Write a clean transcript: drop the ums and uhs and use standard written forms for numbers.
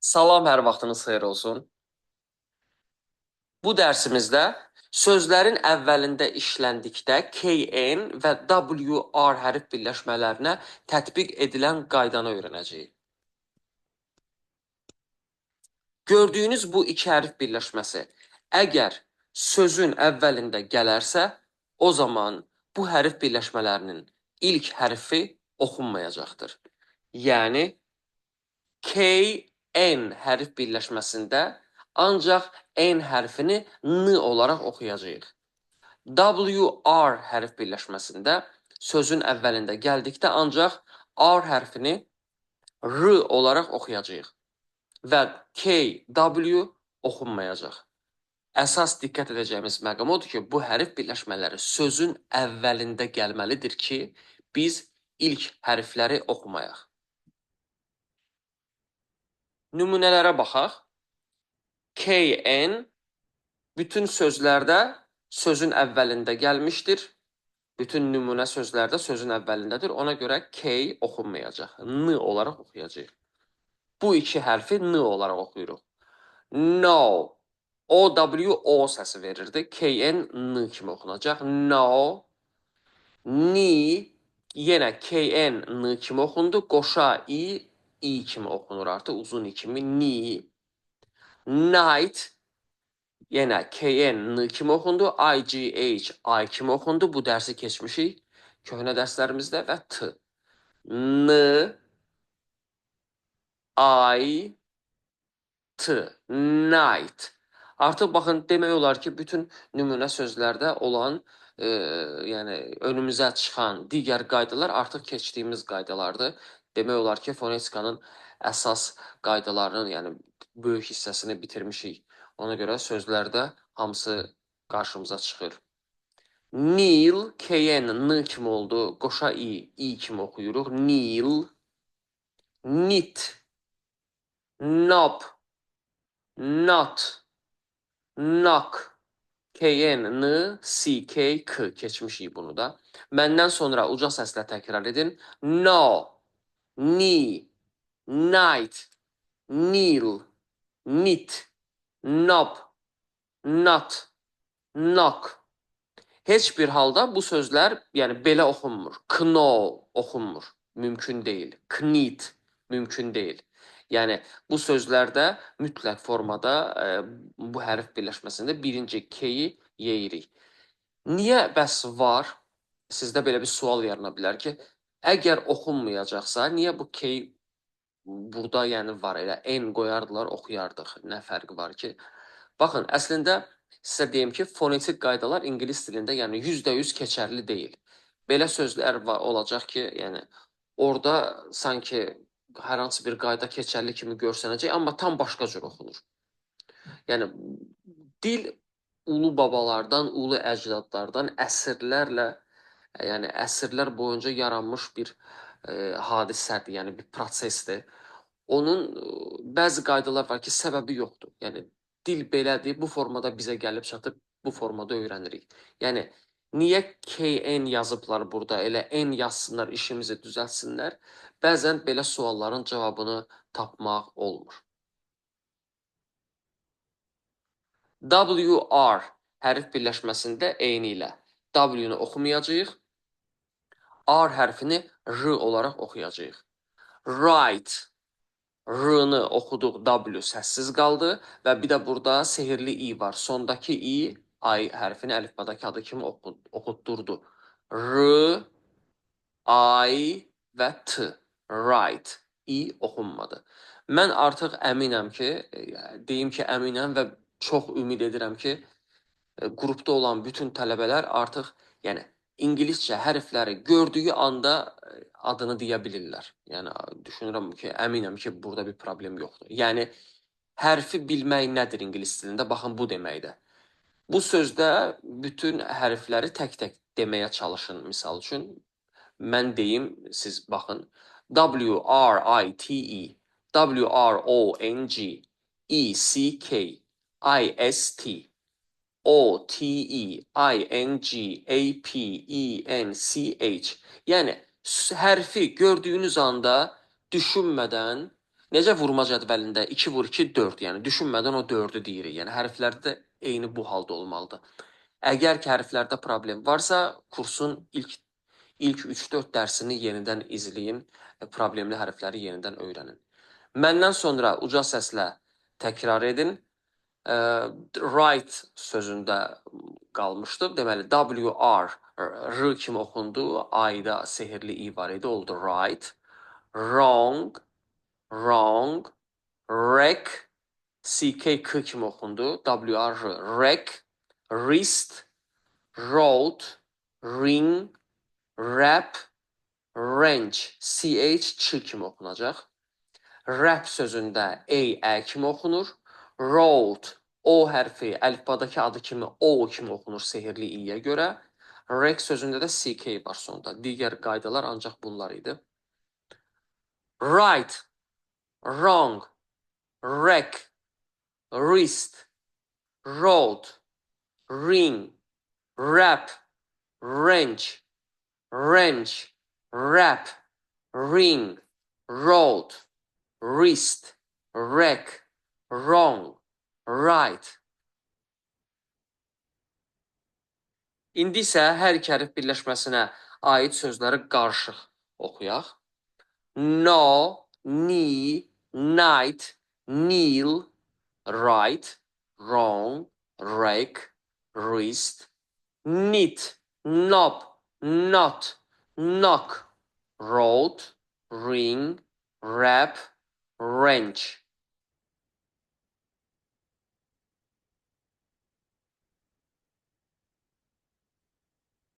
Salam, hər vaxtınız xeyir olsun. Bu dərsimizdə sözlərin əvvəlində işləndikdə KN və WR hərf birləşmələrinə tətbiq edilən qaydanı öyrənəcəyik. Gördüyünüz bu iki hərf birləşməsi əgər sözün əvvəlində gələrsə, o zaman bu hərf birləşmələrinin ilk hərfi oxunmayacaqdır. Yəni KN hərf birləşməsində ancaq N hərfini N olaraq oxuyacağıq. WR hərf birləşməsində sözün əvvəlində gəldikdə ancaq R hərfini R olaraq oxuyacağıq və K, W oxunmayacaq. Əsas diqqət edəcəyimiz məqam odur ki, bu hərf birləşmələri sözün əvvəlində gəlməlidir ki, biz ilk hərfləri oxumayaq. Nümunələrə baxaq. KN bütün sözlərdə sözün əvvəlində gəlmişdir. Bütün nümunə sözlərdə sözün əvvəlindədir. Ona görə K oxunmayacaq. N olaraq oxuyacağıq. Bu iki hərfi N olaraq oxuyuruq. No. O səsi verirdi. KN N kimi oxunacaq. No. Ni. Yenə KN N kimi oxundu. Qoşa I kimi oxunur artıq. Uzun I kimi. Ni. Night. Yenə KN N kimi oxundu. IGH I kimi oxundu. Bu dərsi keçmişik köhnə dərslərimizdə və T. N, I, T. Night. Artıq baxın, demək olar ki, bütün nümunə sözlərdə olan, yəni önümüzə çıxan digər qaydalar artıq keçdiyimiz qaydalardır. Demək olar ki, fonetikanın əsas qaydalarının, yəni böyük hissəsini bitirmişik. Ona görə sözlərdə hamısı qarşımıza çıxır. Nil, KN, N kimi oldu. Qoşa I kimi oxuyuruq. Nil. Nit. Nop. Not. Knock. KN, N, CK, K keçmişik bunu da. Məndən sonra uca səslə təkrar edin. No. Ni. Night. Kneel. Knit. Knob. Not. Knock. Heç bir halda bu sözlər, yəni belə oxunmur. Kno oxunmur. Mümkün deyil. Knit mümkün deyil. Yəni bu sözlərdə mütləq formada bu hərf birləşməsində birinci K-yi yeyirik. Niyə bəs var? Sizdə belə bir sual yarana bilər ki, əgər oxunmayacaqsa, niyə bu K burada yəni var, elə N qoyardılar, oxuyardıq. Nə fərqi var ki? Baxın, əslində sizə deyim ki, fonetik qaydalar ingilis dilində yəni %100 keçərli deyil. Belə sözlər olacaq ki, yəni orada sanki hər hansı bir qayda keçərli kimi görsənəcək, amma tam başqa cür oxunur. Yəni dil ulu babalardan, ulu əcdadlardan əsrlərlə, yəni əsrlər boyunca yaranmış bir hadisədir, yəni bir prosesdir. Onun bəzi qaydalar var ki, səbəbi yoxdur. Yəni dil belədir, bu formada bizə gəlib çatıb, bu formada öyrənirik. Yəni niyə KN yazıblar burada, elə N yazsınlar, işimizi düzəltsinlər? Bəzən belə sualların cavabını tapmaq olmur. WR hərf birləşməsində eyni ilə W-nu oxumayacağıq, R hərfini R olaraq oxuyacağıq. Right. R-nı oxuduq, W səssiz qaldı və bir də burada sehirli I var. Sondakı I hərfini əlifbadakı adı kimi oxutdurdu. R, I və T. Right. I oxunmadı. Mən artıq əminəm ki, deyim ki, əminəm və çox ümid edirəm ki, qrupda olan bütün tələbələr artıq, yəni ingiliscə hərfləri gördüyü anda adını deyə bilirlər. Yəni düşünürəm ki, əminəm ki, burada bir problem yoxdur. Yəni hərfi bilmək nədir ingilis dilində? Baxın, bu deməkdir. Bu sözdə bütün hərfləri tək-tək deməyə çalışın. Misal üçün mən deyim, siz baxın. W-R-I-T-E, W-R-O-N-G, E-C-K, I-S-T, O-T-E-I-N-G-A-P-E-N-C-H. Yəni hərfi gördüyünüz anda düşünmədən Necə vurma cədvəlində 2 vur 2 4, yəni düşünmədən o 4-ü deyirik. Yəni hərflərdə eyni bu halda olmalıdır. Əgər ki hərflərdə problem varsa, kursun ilk 3-4 dərsini yenidən izləyin, problemli hərfləri yenidən öyrənin. Məndən sonra uca səslə təkrar edin. Right sözündə qalmışdıq. Deməli, WR, R kimi oxundu. I-da sehirli i var idi, oldu right. Wrong, wrong, wreck, CK K kimi oxundu. WR, wreck, wrist, road, ring, rap, wrench, CH Ç kimi oxunacaq. Rap sözündə ə kimi oxunur. Road, o hərfi əlifbadakı adı kimi o kimi oxunur sehirli i-yə görə. Rec sözündə də CK var sonda. Digər qaydalar ancaq bunlar idi. Right, wrong, wreck, wrist, road, ring, rap, wrench, rap, ring, road, wrist, wreck, wrong, right. İndi isə hər iki hərf birləşməsinə aid sözləri qarışıq oxuyaq. No, knee, night, kneel, right, wrong, rake, wrist, knit, knob, knot, knock, road, ring, rap, wrench.